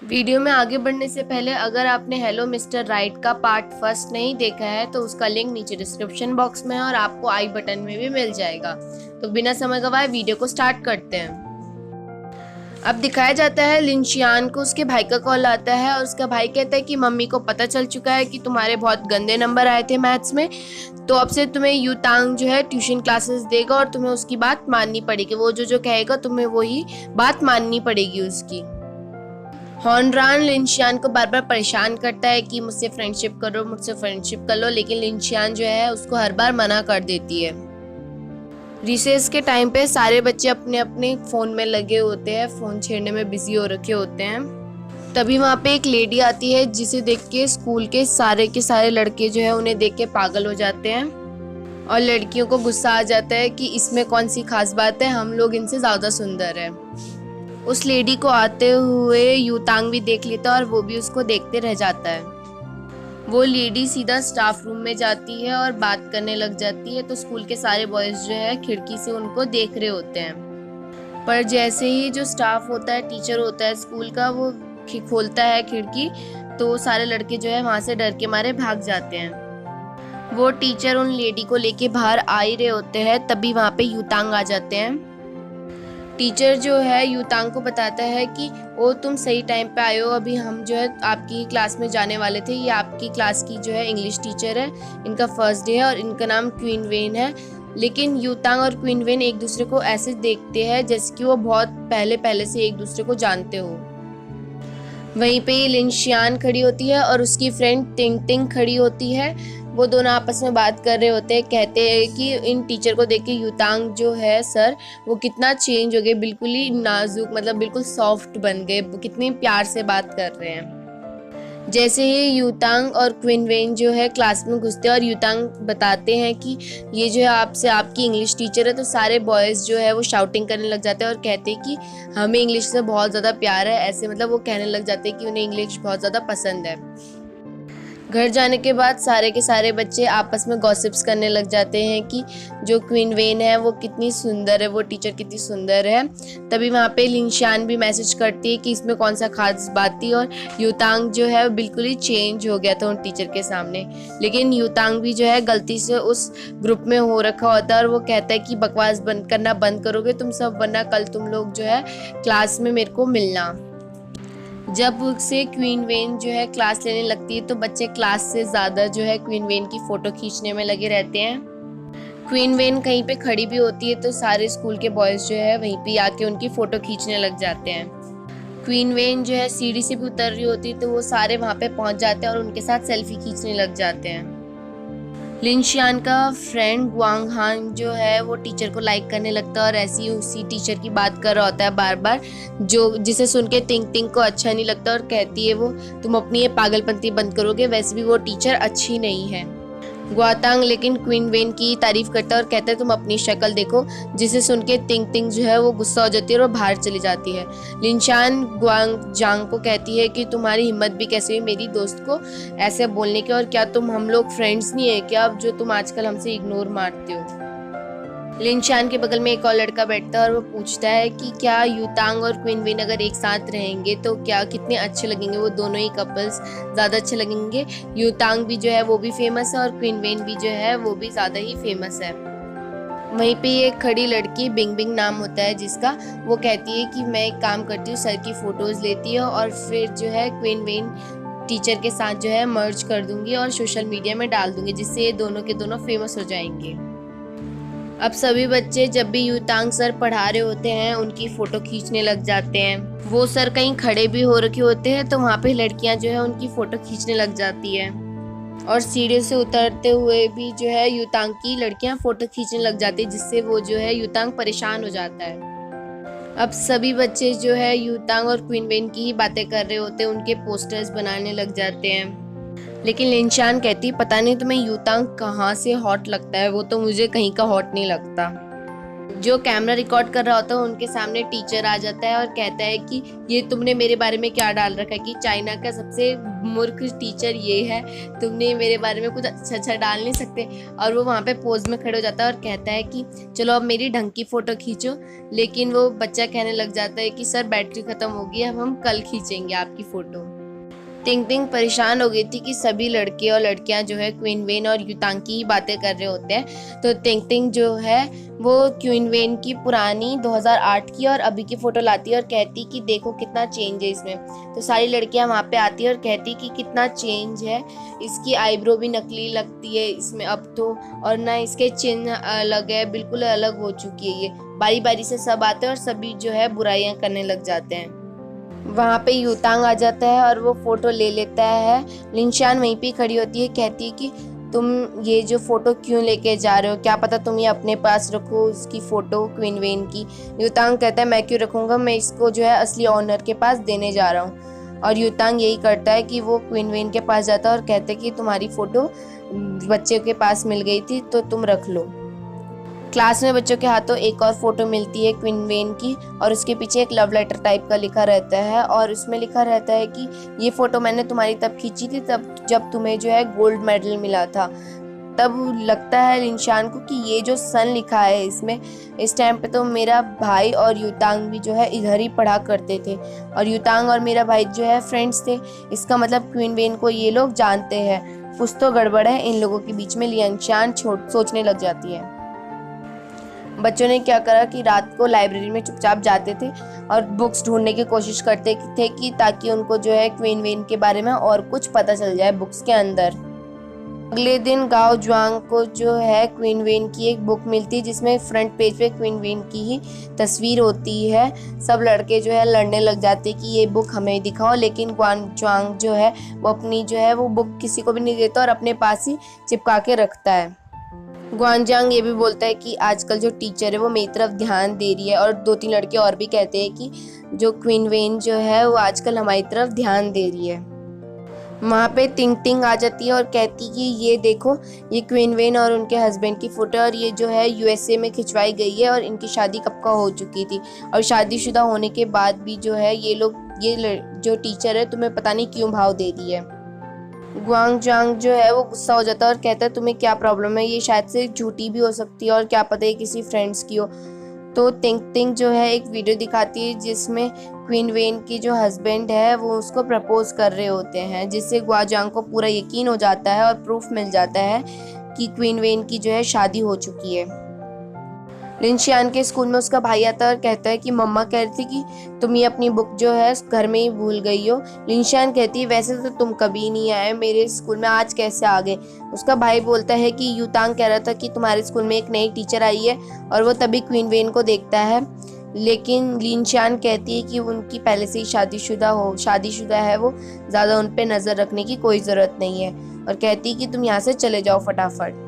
Video में आगे बढ़ने से पहले अगर आपने हेलो मिस्टर राइट का पार्ट फर्स्ट नहीं देखा है तो उसका लिंक नीचे डिस्क्रिप्शन बॉक्स में है और आपको आई बटन में भी मिल जाएगा। तो बिना समय गवाए वीडियो को स्टार्ट करते हैं। अब दिखाया जाता है लिनशियान को उसके भाई का कॉल आता है और उसका भाई कहता है कि मम्मी को पता चल चुका है कि तुम्हारे बहुत गंदे नंबर आए थे मैथ्स में, तो अब से तुम्हें यूतांग जो है ट्यूशन क्लासेस देगा और तुम्हें उसकी बात माननी पड़ेगी। वो जो कहेगा तुम्हें वही बात माननी पड़ेगी उसकी। हॉनरान लिनशियान को बार बार परेशान करता है कि मुझसे फ्रेंडशिप करो, मुझसे फ्रेंडशिप कर लो, लेकिन लिनशियान जो है उसको हर बार मना कर देती है। रिसेस के टाइम पे सारे बच्चे अपने अपने फ़ोन में लगे होते हैं, फ़ोन छेड़ने में बिजी हो रखे होते हैं। तभी वहाँ पे एक लेडी आती है जिसे देख के स्कूल के सारे लड़के जो है उन्हें देख के पागल हो जाते हैं और लड़कियों को गुस्सा आ जाता है कि इसमें कौन सी खास बात है, हम लोग इनसे ज़्यादा सुंदर है। उस लेडी को आते हुए यूतांग भी देख लेता है और वो भी उसको देखते रह जाता है। वो लेडी सीधा स्टाफ रूम में जाती है और बात करने लग जाती है, तो स्कूल के सारे बॉयज़ जो है खिड़की से उनको देख रहे होते हैं। पर जैसे ही जो स्टाफ होता है, टीचर होता है स्कूल का, वो खोलता है खिड़की, तो सारे लड़के जो है वहाँ से डर के मारे भाग जाते हैं। वो टीचर उन लेडी को लेके बाहर आ ही रहे होते हैं, तभी वहाँ पे यूतांग आ जाते हैं। टीचर जो है यूतांग को बताता है कि ओ तुम सही टाइम पे आए हो, अभी हम जो है आपकी क्लास में जाने वाले थे। ये आपकी क्लास की जो है इंग्लिश टीचर है, इनका फर्स्ट डे है और इनका नाम क्वीन वेन है। लेकिन यूतांग और क्वीन वेन एक दूसरे को ऐसे देखते हैं जैसे कि वो बहुत पहले से एक दूसरे को जानते हो। वहीं पे लिनशियान खड़ी होती है और उसकी फ्रेंड टिंग टिंग खड़ी होती है। वो दोनों आपस में बात कर रहे होते हैं। कहते हैं कि इन टीचर को देख के यूतांग जो है सर वो कितना चेंज हो गए, बिल्कुल ही नाजुक, मतलब बिल्कुल सॉफ्ट बन गए, कितनी प्यार से बात कर रहे हैं। जैसे ही यूतांग और क्वीन वेन जो है क्लास में घुसते हैं और यूतांग बताते हैं कि ये जो है आपसे आपकी इंग्लिश टीचर है, तो सारे बॉयज़ जो है वो शाउटिंग करने लग जाते हैं और कहते हैं कि हमें इंग्लिश से बहुत ज़्यादा प्यार है। ऐसे मतलब वो कहने लग जाते हैं कि उन्हें इंग्लिश बहुत ज़्यादा पसंद है। घर जाने के बाद सारे के सारे बच्चे आपस में गॉसिप्स करने लग जाते हैं कि जो क्वीन वेन है वो कितनी सुंदर है, वो टीचर कितनी सुंदर है। तभी वहाँ पे लिनशियान भी मैसेज करती है कि इसमें कौन सा खास बात थी, और यूतांग जो है बिल्कुल ही चेंज हो गया था उन टीचर के सामने। लेकिन यूतांग भी जो है गलती से उस ग्रुप में हो रखा होता है और वो कहता है कि बकवास बंद करना बंद करोगे तुम सब, वरना कल तुम लोग जो है क्लास में मेरे को मिलना। जब से क्वीन वेन जो है क्लास लेने लगती है तो बच्चे क्लास से ज़्यादा जो है क्वीन वेन की फ़ोटो खींचने में लगे रहते हैं। क्वीन वेन कहीं पे खड़ी भी होती है तो सारे स्कूल के बॉयज़ जो है वहीं पे आके उनकी फ़ोटो खींचने लग जाते हैं। क्वीन वेन जो है सीढ़ी से भी उतर रही होती है तो वो सारे वहाँ पे पहुँच जाते हैं और उनके साथ सेल्फी खींचने लग जाते हैं। लिनशियान का फ्रेंड गुआंग हान जो है वो टीचर को लाइक करने लगता है और ऐसे ही उसी टीचर की बात कर रहा होता है बार बार, जो जिसे सुन के टिंग टिंग को अच्छा नहीं लगता और कहती है वो तुम अपनी ये पागलपंती बंद करोगे, वैसे भी वो टीचर अच्छी नहीं है। गुआतांग लेकिन क्वीन वेन की तारीफ करता है और कहता है तुम अपनी शक्ल देखो, जिसे सुन के टिंग टिंग जो है वो गुस्सा हो जाती है और बाहर चली जाती है। लिनशियान गुआंग जांग को कहती है कि तुम्हारी हिम्मत भी कैसे हुई मेरी दोस्त को ऐसे बोलने की, और क्या तुम हम लोग फ्रेंड्स नहीं है क्या, जो तुम आजकल हमसे इग्नोर मारते हो। लिनशियान के बगल में एक और लड़का बैठता है और वो पूछता है कि क्या यूतांग और क्वीन वेन अगर एक साथ रहेंगे तो क्या कितने अच्छे लगेंगे, वो दोनों ही कपल्स ज़्यादा अच्छे लगेंगे। यूतांग भी जो है वो भी फेमस है और क्वीन वेन भी जो है वो भी ज़्यादा ही फेमस है। वहीं पे एक खड़ी लड़की बिंग बिंग नाम होता है जिसका, वो कहती है कि मैं एक काम करती हूँ, सर की फ़ोटोज़ लेती है और फिर जो है क्वीन वेन टीचर के साथ जो है मर्ज कर दूँगी और सोशल मीडिया में डाल दूँगी, जिससे ये दोनों के दोनों फेमस हो जाएंगे। अब सभी बच्चे जब भी यूतांग सर पढ़ा रहे होते हैं उनकी फ़ोटो खींचने लग जाते हैं। वो सर कहीं खड़े भी हो रखे होते हैं तो वहाँ पे लड़कियाँ जो है उनकी फ़ोटो खींचने लग जाती है और सीढ़ी से उतरते हुए भी जो है यूतांग की लड़कियाँ फ़ोटो खींचने लग जाती है, जिससे वो जो है यूतांग परेशान हो जाता है। अब सभी बच्चे जो है यूतांग और क्वीन वेन की ही बातें कर रहे होते हैं, उनके पोस्टर्स बनाने लग जाते हैं। लेकिन लिनशियान कहती पता नहीं तुम्हें यूतांग कहाँ से हॉट लगता है, वो तो मुझे कहीं का हॉट नहीं लगता। जो कैमरा रिकॉर्ड कर रहा होता है उनके सामने टीचर आ जाता है और कहता है कि ये तुमने मेरे बारे में क्या डाल रखा है कि चाइना का सबसे मूर्ख टीचर ये है, तुमने मेरे बारे में कुछ अच्छा डाल नहीं सकते। और वो वहाँ पे पोज में खड़े हो जाता है और कहता है कि चलो अब मेरी ढंग की फ़ोटो खींचो। लेकिन वो बच्चा कहने लग जाता है कि सर बैटरी ख़त्म हो गई, अब हम कल खींचेंगे आपकी फ़ोटो। टिंग टिंग परेशान हो गई थी कि सभी लड़के और लड़कियां जो है क्वीन वेन और युतांग की ही बातें कर रहे होते हैं। तो टिंग टिंग जो है वो क्वीन वेन की पुरानी 2008 की और अभी की फ़ोटो लाती है और कहती कि देखो कितना चेंज है इसमें। तो सारी लड़कियां वहाँ पे आती है और कहती कि कितना चेंज है, इसकी आईब्रो भी नकली लगती है इसमें अब तो, और ना इसके चिन्ह अलग है, बिल्कुल अलग हो चुकी है ये। बारी बारी से सब आते हैं और सभी जो है बुराइयां करने लग जाते हैं। वहाँ पे युतांग आ जाता है और वो फ़ोटो ले लेता है। लिनशान वहीं पे खड़ी होती है, कहती है कि तुम ये जो फ़ोटो क्यों लेके जा रहे हो, क्या पता तुम ये अपने पास रखो उसकी फ़ोटो क्वीन वेन की। युतांग कहता है मैं क्यों रखूँगा, मैं इसको जो है असली ऑनर के पास देने जा रहा हूँ। और युतांग यही करता है कि वो क्वीन वेन के पास जाता है और कहता है कि तुम्हारी फ़ोटो बच्चे के पास मिल गई थी तो तुम रख लो। क्लास में बच्चों के हाथों एक और फोटो मिलती है क्वीन वेन की और उसके पीछे एक लव लेटर टाइप का लिखा रहता है और उसमें लिखा रहता है कि ये फ़ोटो मैंने तुम्हारी तब खींची थी तब जब तुम्हें जो है गोल्ड मेडल मिला था। तब लगता है लिनशान को कि ये जो सन लिखा है इसमें, इस टाइम पे तो मेरा भाई और युतांग भी जो है इधर ही पढ़ा करते थे और युतांग और मेरा भाई जो है फ्रेंड्स थे। इसका मतलब क्वीन वेन को ये लोग जानते हैं, कुछ तो गड़बड़ है इन लोगों के बीच में। लिनशान सोचने लग जाती है। बच्चों ने क्या करा कि रात को लाइब्रेरी में चुपचाप जाते थे और बुक्स ढूंढने की कोशिश करते थे कि ताकि उनको जो है क्वीन वेन के बारे में और कुछ पता चल जाए बुक्स के अंदर। अगले दिन गाओ जुआंग को जो है क्वीन वेन की एक बुक मिलती है जिसमें फ्रंट पेज पे क्वीन वेन की ही तस्वीर होती है। सब लड़के जो है लड़ने लग जाते कि ये बुक हमें दिखाओ, लेकिन ग्वान जुआंग जो है वो अपनी जो है वो बुक किसी को भी नहीं देता और अपने पास ही चिपका के रखता है। ग्वानजांग ये भी बोलता है कि आजकल जो टीचर है वो मेरी तरफ ध्यान दे रही है और 2-3 लड़के और भी कहते हैं कि जो क्वीन वेन जो है वो आजकल हमारी तरफ ध्यान दे रही है। वहाँ पे टिंग टिंग आ जाती है और कहती कि ये देखो ये क्वीन वेन और उनके हस्बैंड की फ़ोटो और ये जो है यूएसए में खिंचवाई गई है और इनकी शादी कब का हो चुकी थी और शादीशुदा होने के बाद भी जो है ये जो टीचर है तुम्हें पता नहीं क्यों भाव दे रही है। ग्वांगजांग जो है वो गुस्सा हो जाता है और कहता है तुम्हें क्या प्रॉब्लम है, ये शायद से झूठी भी हो सकती है और क्या पता है किसी फ्रेंड्स की हो। तो टिंग टिंग जो है एक वीडियो दिखाती है जिसमें क्वीन वेन की जो हस्बैंड है वो उसको प्रपोज कर रहे होते हैं, जिससे ग्वांगजांग को पूरा यकीन हो जाता है और प्रूफ मिल जाता है कि क्वीन वेन की जो है शादी हो चुकी है। लिनशियान के स्कूल में उसका भाई आता है और कहता है कि मम्मा कह रही थी कि तुम ये अपनी बुक जो है घर में ही भूल गई हो। लिनशियान कहती है वैसे तो तुम कभी नहीं आए मेरे स्कूल में, आज कैसे आ गए। उसका भाई बोलता है कि युतांग कह रहा था कि तुम्हारे स्कूल में एक नई टीचर आई है और वो तभी क्वीन वेन को देखता है। लेकिन लिनशियान कहती है कि उनकी पहले से ही शादीशुदा है वो, ज़्यादा उन पर नज़र रखने की कोई ज़रूरत नहीं है और कहती है कि तुम यहाँ से चले जाओ फटाफट।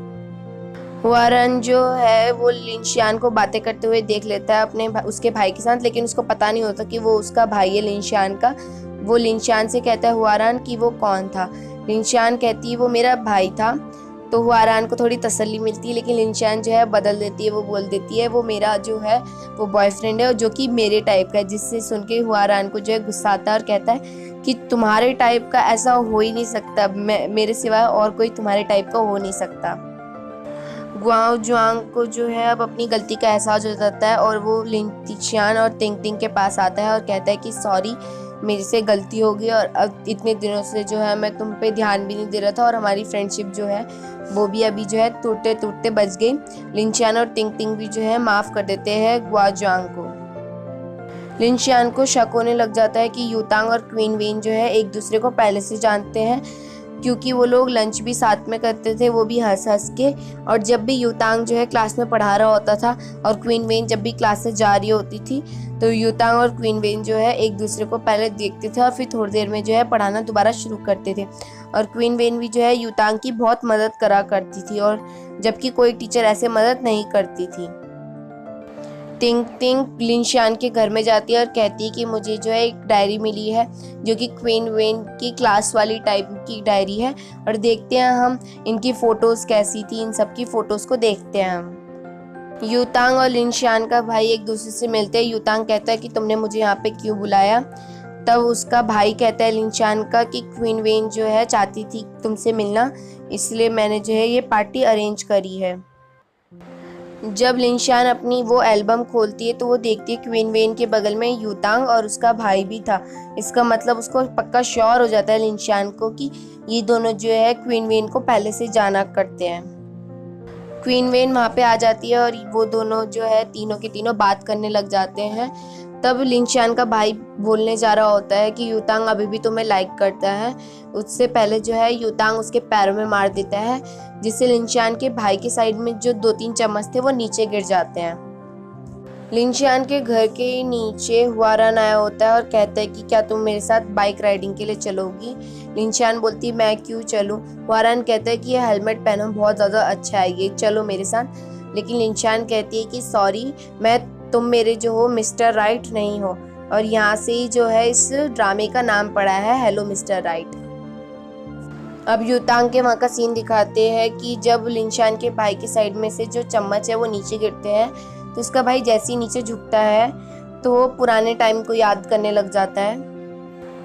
हुआरन जो है वो लिनशियान को बातें करते हुए देख लेता है उसके भाई के साथ, लेकिन उसको पता नहीं होता कि वो उसका भाई है लिनशियान का। वो लिनशियान से कहता है हुआरन कि वो कौन था। लिनशियान कहती है वो मेरा भाई था। तो हुआरन को थोड़ी तसल्ली मिलती है, लेकिन लिनशियान जो है बदल देती है, वो बोल देती है वो मेरा जो है वो बॉयफ्रेंड है जो कि मेरे टाइप का है। जिससे सुन के हुआरन को जो है गुस्सा आता है और कहता है कि तुम्हारे टाइप का ऐसा हो ही नहीं सकता, मेरे सिवाय और कोई तुम्हारे टाइप का हो नहीं सकता। ग्वाओ जुआंग को जो है अब अपनी गलती का एहसास हो जाता है और वो लिनशियान और टिंग टिंग के पास आता है और कहता है कि सॉरी मेरे से गलती हो गई और अब इतने दिनों से जो है मैं तुम पे ध्यान भी नहीं दे रहा था और हमारी फ्रेंडशिप जो है वो भी अभी जो है टूटते टूटते बच गई। लिनशियान और टिंग टिंग भी जो है माफ़ कर देते हैं ग्वाओ जुआंग को। लिनशियान को शक होने लग जाता है कि युतांग और क्वीन वेन जो है एक दूसरे को पहले से जानते हैं, क्योंकि वो लोग लंच भी साथ में करते थे, वो भी हंस हंस के। और जब भी युतांग जो है क्लास में पढ़ा रहा होता था और क्वीन वेन जब भी क्लास से जा रही होती थी तो युतांग और क्वीन वेन जो है एक दूसरे को पहले देखते थे और फिर थोड़ी देर में जो है पढ़ाना दोबारा शुरू करते थे। और क्वीन वेन भी जो है युतांग की बहुत मदद करा करती थी और जबकि कोई टीचर ऐसे मदद नहीं करती थी। टिंग टिंग लिनशियान के घर में जाती है और कहती है कि मुझे जो है एक डायरी मिली है जो कि क्वीन वेन की क्लास वाली टाइप की डायरी है और देखते हैं हम इनकी फ़ोटोज़ कैसी थी, इन सब की फ़ोटोज़ को देखते हैं हम। यूतांग और लिनशान का भाई एक दूसरे से मिलते हैं। यूतांग कहता है कि तुमने मुझे यहाँ पे क्यों बुलाया। तब उसका भाई कहता है लिनशान का कि क्वीन वेन जो है चाहती थी तुमसे मिलना, इसलिए मैंने जो है ये पार्टी अरेंज करी है। जब लिनशान अपनी वो एल्बम खोलती है तो वो देखती है क्वीन वेन के बगल में यूतांग और उसका भाई भी था। इसका मतलब उसको पक्का श्योर हो जाता है लिनशान को कि ये दोनों जो है क्वीन वेन को पहले से जाना करते हैं। क्वीन वेन वहाँ पे आ जाती है और वो दोनों जो है तीनों के तीनों बात करने लग जाते हैं। तब लिनशान का भाई बोलने जा रहा होता है कि यूतांग अभी भी तुम्हें लाइक करता है। उससे पहले जो है यूतांग उसके पैरों में मार देता है, जिससे लिनशान के भाई के साइड में जो 2-3 चम्मच थे वो नीचे गिर जाते हैं। लिनशान के घर के नीचे हुआरान आया होता है और कहता है कि क्या तुम मेरे साथ बाइक राइडिंग के लिए चलोगी। लिनशान बोलती मैं क्यों चलूं। हुआरान कहता है कि ये हेलमेट पहनो, बहुत ज़्यादा अच्छा है ये, चलो मेरे साथ। लेकिन लिनशान कहती है कि सॉरी, तुम मेरे जो हो मिस्टर राइट नहीं हो। और यहाँ से ही जो है इस ड्रामे का नाम पड़ा है हेलो मिस्टर राइट। अब यूतांग के वहाँ का सीन दिखाते हैं कि जब लिनशान के भाई के साइड में से जो चम्मच है वो नीचे गिरते हैं तो उसका भाई जैसे ही नीचे झुकता है तो वो पुराने टाइम को याद करने लग जाता है।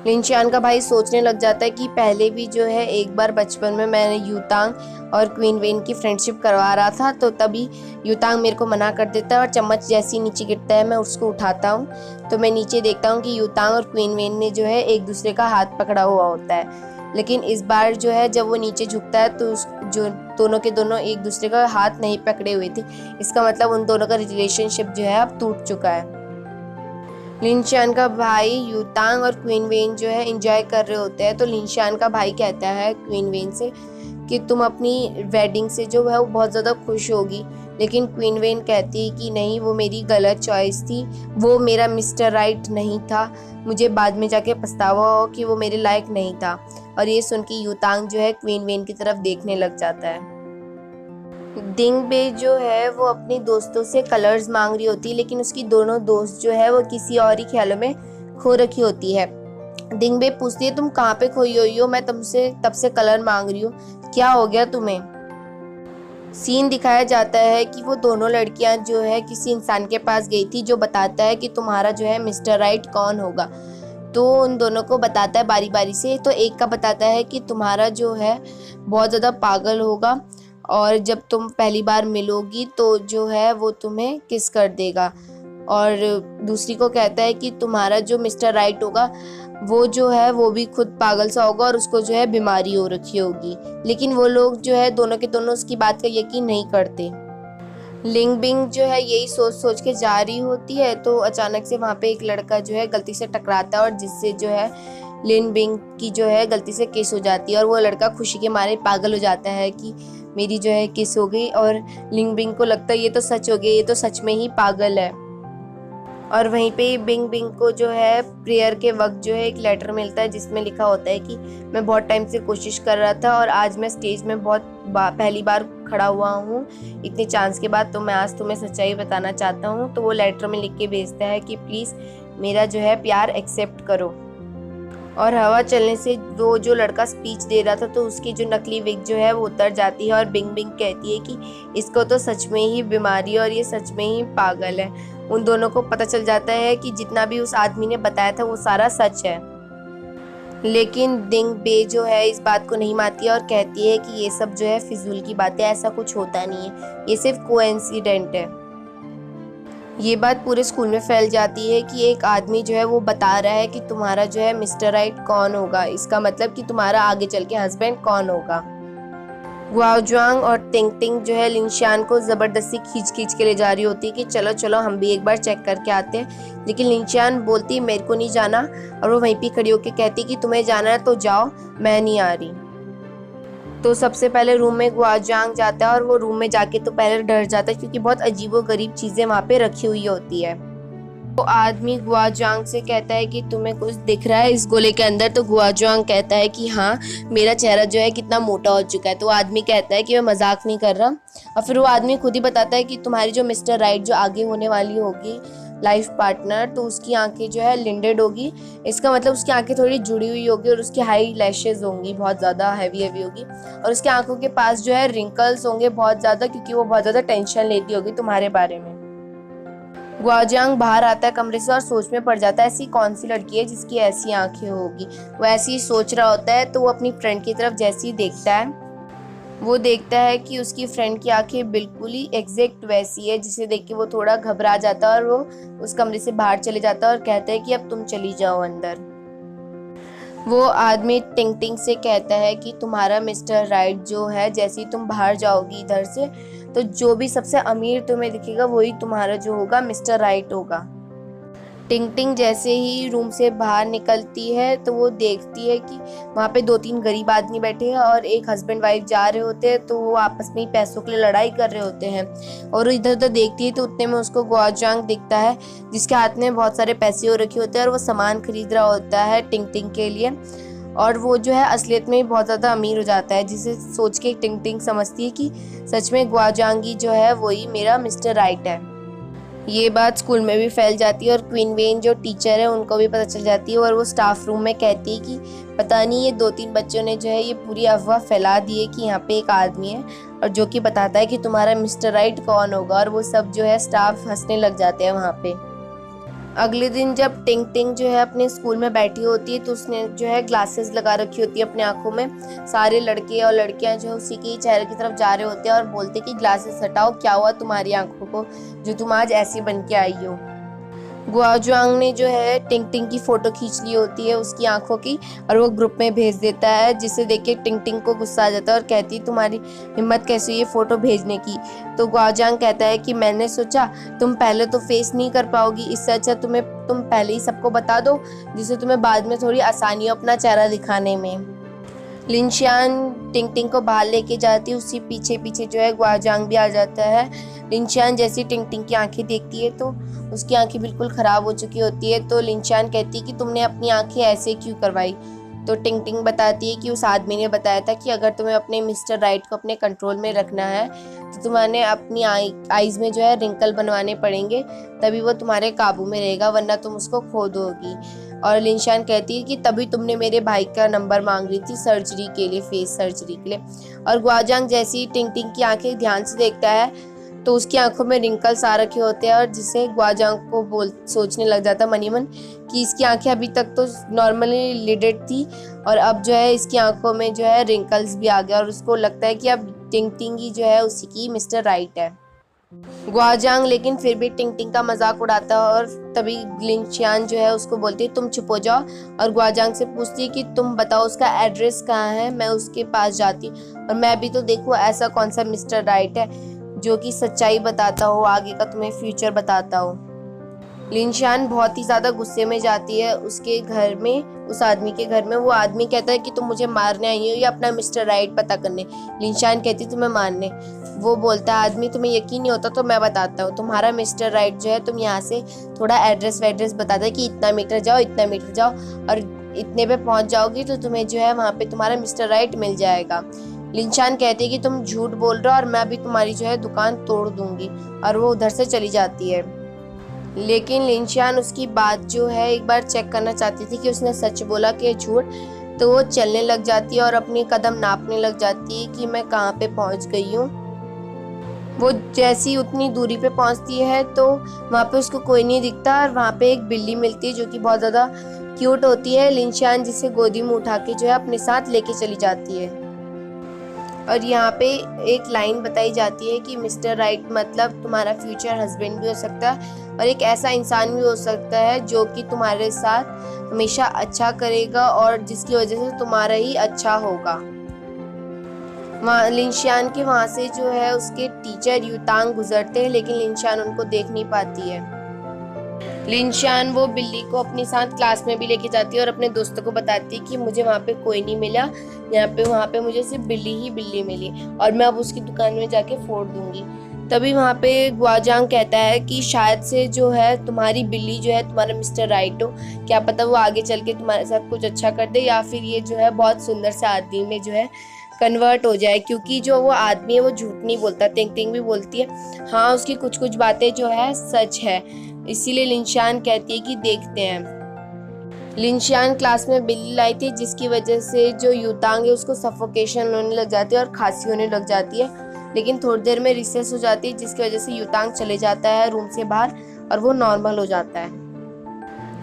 लिनशान का भाई सोचने लग जाता है कि पहले भी जो है एक बार बचपन में मैंने यूतांग और क्वीन वेन की फ्रेंडशिप करवा रहा था, तो तभी यूतांग मेरे को मना कर देता है और चम्मच जैसे ही नीचे गिरता है मैं उसको उठाता हूँ तो मैं नीचे देखता हूँ कि यूतांग और क्वीन वेन ने जो है एक दूसरे का हाथ पकड़ा हुआ होता है। लेकिन इस बार जो है जब वो नीचे झुकता है तो जो दोनों के दोनों एक दूसरे का हाथ नहीं पकड़े हुए थे। इसका मतलब उन दोनों का रिलेशनशिप जो है अब टूट चुका है। लिनशान का भाई यूतांग और क्वीन वेन जो है एंजॉय कर रहे होते हैं तो लिनशान का भाई कहता है क्वीन वेन से कि तुम अपनी वेडिंग से जो है वो बहुत ज़्यादा खुश होगी। लेकिन क्वीन वेन कहती है कि नहीं, वो मेरी गलत चॉइस थी, वो मेरा मिस्टर राइट नहीं था, मुझे बाद में जाके पछतावा हो कि वो मेरे लायक नहीं था। और ये सुन के यूतांग जो है क्वीन वेन की तरफ देखने लग जाता है। दिंगबे जो है वो अपनी दोस्तों से कलर्स मांग रही होती है, लेकिन उसकी दोनों दोस्त जो है वो किसी और ही ख्यालों में खो रखी होती है। दिंगबे पूछती है तुम कहाँ पे खोई हुई हो, मैं तुमसे तब से कलर मांग रही हूँ, क्या हो गया तुम्हें। सीन दिखाया जाता है कि वो दोनों लड़कियां जो है किसी इंसान के पास गई थी जो बताता है कि तुम्हारा जो है मिस्टर राइट कौन होगा। तो उन दोनों को बताता है बारी बारी से। तो एक का बताता है कि तुम्हारा जो है बहुत ज़्यादा पागल होगा और जब तुम पहली बार मिलोगी तो जो है वो तुम्हें किस कर देगा। और दूसरी को कहता है कि तुम्हारा जो मिस्टर राइट होगा वो जो है वो भी खुद पागल सा होगा और उसको जो है बीमारी हो रखी होगी। लेकिन वो लोग जो है दोनों के दोनों उसकी बात का यकीन नहीं करते। लिंग बिंग जो है यही सोच सोच के जा रही होती है तो अचानक से वहाँ पे एक लड़का जो है गलती से टकराता है और जिससे जो है लिन बिंग की जो है गलती से किस हो जाती है और वो लड़का खुशी के मारे पागल हो जाता है कि मेरी जो है किस हो गई। और लिंग बिंग को लगता है ये तो सच हो गया, ये तो सच में ही पागल है। और वहीं पे बिंग बिंग को जो है प्रेयर के वक्त जो है एक लेटर मिलता है जिसमें लिखा होता है कि मैं बहुत टाइम से कोशिश कर रहा था और आज मैं स्टेज में पहली बार खड़ा हुआ हूँ इतने चांस के बाद, तो मैं आज तुम्हें सच्चाई बताना चाहता हूँ। तो वो लेटर में लिख के भेजता है कि प्लीज़ मेरा जो है प्यार एक्सेप्ट करो। और हवा चलने से वो जो लड़का स्पीच दे रहा था तो उसकी जो नकली विग जो है वो उतर जाती है और बिंग बिंग कहती है कि इसको तो सच में ही बीमारी है और ये सच में ही पागल है। उन दोनों को पता चल जाता है कि जितना भी उस आदमी ने बताया था वो सारा सच है। लेकिन दिंग बे जो है इस बात को नहीं मानती और कहती है कि ये सब जो है फिजूल की बातें, ऐसा कुछ होता नहीं है, ये सिर्फ कोइंसिडेंट है। ये बात पूरे स्कूल में फैल जाती है कि एक आदमी जो है वो बता रहा है कि तुम्हारा जो है मिस्टर राइट कौन होगा, इसका मतलब कि तुम्हारा आगे चल के हस्बैंड कौन होगा। गुआओजुआंग और टिंग टिंग जो है लिनशान को ज़बरदस्ती खींच के ले जा रही होती है कि चलो चलो हम भी एक बार चेक करके आते हैं। लेकिन लिनशान बोलती मेरे को नहीं जाना और वो वहीं पे खड़ी होकर कहती कि तुम्हें जाना है तो जाओ, मैं नहीं आ रही। तो सबसे पहले रूम में गुआओजुआंग जाता है और वो रूम में जाके तो पहले डर जाता है क्योंकि बहुत अजीबोगरीब चीज़ें वहाँ पे रखी हुई होती है। तो आदमी गुआओजुआंग से कहता है कि तुम्हें कुछ दिख रहा है इस गोले के अंदर। तो गुआओजुआंग कहता है कि हाँ, मेरा चेहरा जो है कितना मोटा हो चुका है। तो आदमी कहता है कि मैं मजाक नहीं कर रहा। और फिर वो आदमी खुद ही बताता है कि तुम्हारी जो मिस्टर राइट जो आगे होने वाली होगी लाइफ पार्टनर, तो उसकी आंखें जो है लिंडेड होगी। इसका मतलब उसकी आंखें थोड़ी जुड़ी हुई होगी और उसकी हाई लैशेज होंगी, बहुत ज़्यादा हैवी होगी, और उसकी आंखों के पास जो है रिंकल्स होंगे बहुत ज़्यादा, क्योंकि वो बहुत ज़्यादा टेंशन लेती होगी तुम्हारे बारे में। गुआजियांग बाहर आता है कमरे से और सोच में पड़ जाता है ऐसी कौन सी लड़की है जिसकी ऐसी आंखें होगी। वो ऐसी ही सोच रहा होता है, तो वो अपनी फ्रेंड की तरफ जैसे ही देखता है, वो देखता है कि उसकी फ्रेंड की आंखें बिल्कुल ही एग्जैक्ट वैसी है, जिसे देख के वो थोड़ा घबरा जाता है और वो उस कमरे से बाहर चले जाता है और कहता है कि अब तुम चली जाओ अंदर। वो आदमी टिंग टिंग से कहता है कि तुम्हारा मिस्टर राइट जो है, जैसे ही तुम बाहर जाओगी इधर से, तो जो भी सबसे अमीर तुम्हें दिखेगा वही तुम्हारा जो होगा मिस्टर राइट होगा। टिंग टिंग जैसे ही रूम से बाहर निकलती है तो वो देखती है कि वहाँ पे 2-3 गरीब आदमी बैठे हैं और एक हस्बैंड वाइफ जा रहे होते हैं, तो वो आपस में ही पैसों के लिए लड़ाई कर रहे होते हैं। और इधर उधर देखती है तो उतने में उसको गुआजियांग दिखता है, जिसके हाथ में बहुत सारे पैसे हो रखे होते हैं और वो सामान खरीद रहा होता है टिंग टिंग के लिए। और वो जो है असलियत में बहुत ज़्यादा अमीर हो जाता है, जिसे सोच के टिंग टिंग समझती है कि सच में गुआजियांग जो है वही मेरा मिस्टर राइट है। ये बात स्कूल में भी फैल जाती है और क्वीन वेन जो टीचर है उनको भी पता चल जाती है, और वो स्टाफ रूम में कहती है कि पता नहीं ये 2-3 बच्चों ने जो है ये पूरी अफवाह फैला दी है कि यहाँ पे एक आदमी है और जो कि बताता है कि तुम्हारा मिस्टर राइट कौन होगा। और वो सब जो है स्टाफ हंसने लग जाते हैं वहाँ पे। अगले दिन जब टिंग टिंग जो है अपने स्कूल में बैठी होती है, तो उसने जो है ग्लासेस लगा रखी होती है अपने आंखों में। सारे लड़के और लड़कियां जो है उसी के चेहरे की तरफ जा रहे होते हैं और बोलते कि ग्लासेस हटाओ, क्या हुआ तुम्हारी आंखों को जो तुम आज ऐसी बन के आई हो। गुआजियांग ने जो है टिंग टिंग की फोटो खींच ली होती है उसकी आंखों की, और वो ग्रुप में भेज देता है, जिसे देख के टिंग टिंग को गुस्सा आ जाता है और कहती है तुम्हारी हिम्मत कैसे ये फोटो भेजने की। तो गुआजियांग कहता है कि मैंने सोचा तुम पहले तो फेस नहीं कर पाओगी, इससे अच्छा तुम पहले ही सबको बता दो, जिससे तुम्हें बाद में थोड़ी आसानी हो अपना चेहरा दिखाने में। लिनशियान टिंग टिंग को बाहर लेके जाती है, उसी पीछे पीछे जो है गुआजियांग भी आ जाता है। लिनशियान जैसी टिंग टिंग की आंखें देखती है तो उसकी आंखें बिल्कुल ख़राब हो चुकी होती है। तो लिनशियान कहती है कि तुमने अपनी आंखें ऐसे क्यों करवाई। तो टिंग टिंग बताती है कि उस आदमी ने बताया था कि अगर तुम्हें अपने मिस्टर राइट को अपने कंट्रोल में रखना है तो तुम्हें अपनी आईज़ में जो है रिंकल बनवाने पड़ेंगे, तभी वो तुम्हारे काबू में रहेगा, वरना तुम उसको खो दोगी। और लिनशियान कहती है कि तभी तुमने मेरे भाई का नंबर मांग रही थी सर्जरी के लिए, फेस सर्जरी के लिए। और गुआजियांग जैसी ही टिंग टिंग की आंखें ध्यान से देखता है तो उसकी आंखों में रिंकल्स आ रखे होते हैं, और जिससे गुआजियांग को सोचने लग जाता मनी मन कि इसकी आंखें अभी तक तो नॉर्मली लिडेड थी और अब जो है इसकी आंखों में जो है रिंकल्स भी आ गया, और उसको लगता है कि अब टिंग टिंग ही जो है उसी की मिस्टर राइट है। गुआजियांग लेकिन फिर भी टिंग टिंग का मजाक उड़ाता है, और तभी लिनशियान जो है उसको बोलती है तुम चुप हो जाओ, और गुआजियांग से पूछती है कि तुम बताओ उसका एड्रेस कहाँ है, मैं उसके पास जाती और मैं भी तो देखूँ ऐसा कौन सा मिस्टर राइट है जो कि सच्चाई बताता हो, आगे का तुम्हें फ्यूचर बताता हो। लिनशियान बहुत ही ज़्यादा गुस्से में जाती है उसके घर में, उस आदमी के घर में। वो आदमी कहता है कि तुम मुझे मारने आई हो या अपना मिस्टर राइट पता करने। लिनशियान कहती तुम्हें मारने। वो बोलता है आदमी तुम्हें यकीन नहीं होता तो मैं बताता हूँ, तुम्हारा मिस्टर राइट जो है, तुम यहाँ से थोड़ा एड्रेस वेड्रेस बताता है कि इतना मीटर जाओ इतना मीटर जाओ और इतने पे पहुँच जाओगी तो तुम्हें जो है वहाँ पे तुम्हारा मिस्टर राइट मिल जाएगा। लिनशियान कहती है कि तुम झूठ बोल रहे हो और मैं अभी तुम्हारी जो है दुकान तोड़ दूंगी, और वो उधर से चली जाती है। लेकिन लिनशियान उसकी बात जो है एक बार चेक करना चाहती थी कि उसने सच बोला कि झूठ, तो वो चलने लग जाती है और अपनी कदम नापने लग जाती है कि मैं कहाँ पे पहुँच गई हूँ। वो जैसी उतनी दूरी पे पहुँचती है तो वहाँ पे उसको कोई नहीं दिखता, और वहाँ पे एक बिल्ली मिलती है जो कि बहुत ज़्यादा क्यूट होती है। लिनशियान जिसे गोदी में उठा के जो है अपने साथ लेके चली जाती है। और यहाँ पे एक लाइन बताई जाती है कि मिस्टर राइट मतलब तुम्हारा फ्यूचर हस्बैंड भी हो सकता है और एक ऐसा इंसान भी हो सकता है जो कि तुम्हारे साथ हमेशा अच्छा करेगा और जिसकी वजह से तुम्हारा ही अच्छा होगा। वहाँ लिनशियान के वहाँ से जो है उसके टीचर युतांग गुजरते हैं, लेकिन लिनशियान उनको देख नहीं पाती है। लिनशियान वो बिल्ली को अपने साथ क्लास में भी लेके जाती है और अपने दोस्तों को बताती है कि मुझे वहाँ पे कोई नहीं मिला, वहाँ पे मुझे सिर्फ बिल्ली ही बिल्ली मिली और मैं अब उसकी दुकान में जाके फोड़ दूंगी। तभी वहाँ पे गुआजियांग कहता है कि शायद से जो है तुम्हारी बिल्ली जो है तुम्हारा मिस्टर राइट हो, क्या पता वो आगे चल के तुम्हारे साथ कुछ अच्छा कर दे, या फिर ये जो है बहुत सुंदर से आदमी में जो है कन्वर्ट हो जाए, क्योंकि जो वो आदमी है वो झूठ नहीं बोलता, तिंग तिंग भी बोलती है। हाँ, उसकी कुछ कुछ बातें जो है सच है। इसीलिए लिनशान कहती है कि देखते हैं। लिनशान क्लास में बिल्ली लाई थी, जिसकी वजह से जो यूतांग है उसको सफोकेशन होने लग जाती है और खांसी होने लग जाती है। लेकिन थोड़ी देर में रिसेस हो जाती है, जिसकी वजह से यूतांग चले जाता है रूम से बाहर और वो नॉर्मल हो जाता है।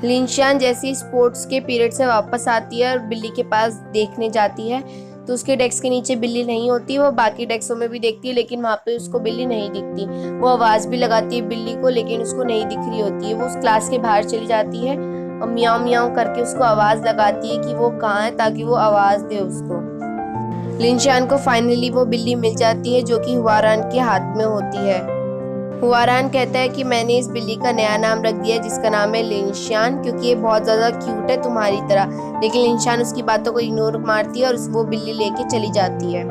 लिनशान जैसी स्पोर्ट्स के पीरियड से वापस आती है और बिल्ली के पास देखने जाती है, तो उसके डेस्क के नीचे बिल्ली नहीं होती। वो बाकी डेस्कों में भी देखती है, लेकिन वहाँ पे उसको बिल्ली नहीं दिखती। वो आवाज़ भी लगाती है बिल्ली को, लेकिन उसको नहीं दिख रही होती है। वो उस क्लास के बाहर चली जाती है और मियाओ मियाओ करके उसको आवाज़ लगाती है कि वो कहाँ है, ताकि वो आवाज़ दे उसको। लिनशान को फाइनली वो बिल्ली मिल जाती है, जो कि हुआरान के हाथ में होती है। हुआरान कहता है कि मैंने इस बिल्ली का नया नाम रख दिया, जिसका नाम है लिनशान, क्योंकि ये बहुत ज़्यादा क्यूट है तुम्हारी तरह। लेकिन लिनशान उसकी बातों को इग्नोर मारती है और वो बिल्ली लेके चली जाती है।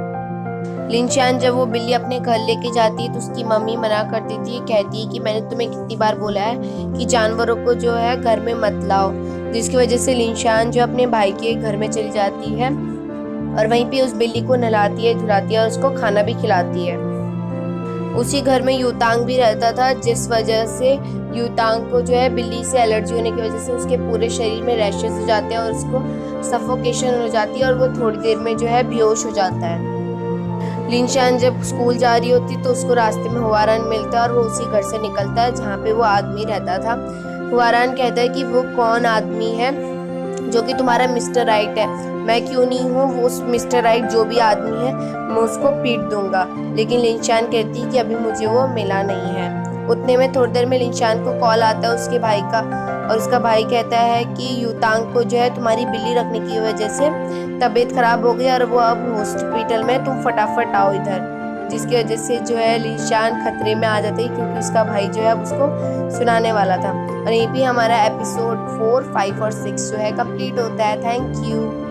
लिनशान जब वो बिल्ली अपने घर लेके जाती है तो उसकी मम्मी मना कर देती है, कहती है कि मैंने तुम्हें कितनी बार बोला है कि जानवरों को जो है घर में मत लाओ। जिसकी वजह से लिनशान जो अपने भाई के घर में चली जाती है और वहीं पे उस बिल्ली को नहलाती है, धुलाती है और उसको खाना भी खिलाती है। उसी घर में यूतांग भी रहता था, जिस वजह से यूतांग को जो है बिल्ली से एलर्जी होने की वजह से उसके पूरे शरीर में रैशेस हो जाते हैं और उसको सफोकेशन हो जाती है और वो थोड़ी देर में जो है बेहोश हो जाता है। लिनशान जब स्कूल जा रही होती तो उसको रास्ते में हुआरान मिलता है और वो उसी घर से निकलता है जहाँ पे वो आदमी रहता था। हुआरान कहता है कि वो कौन आदमी है जो कि तुम्हारा मिस्टर राइट है। मैं क्यों नहीं हूँ, वो उस मिस्टर राइट जो भी आदमी है मैं उसको पीट दूंगा। लेकिन लिनशान कहती है कि अभी मुझे वो मिला नहीं है। उतने में थोड़ी देर में लिनशान को कॉल आता है उसके भाई का, और उसका भाई कहता है कि यूतांग को जो है तुम्हारी बिल्ली रखने की वजह से तबीयत खराब हो गई और वो अब हॉस्पिटल में, तुम फटाफट आओ इधर। जिसकी वजह से जो है लिनशान खतरे में आ जाता है, क्योंकि उसका भाई जो है उसको सुनाने वाला था। और यहीं पे हमारा एपिसोड 4, 5 और 6 जो है कंप्लीट होता है। Thank you.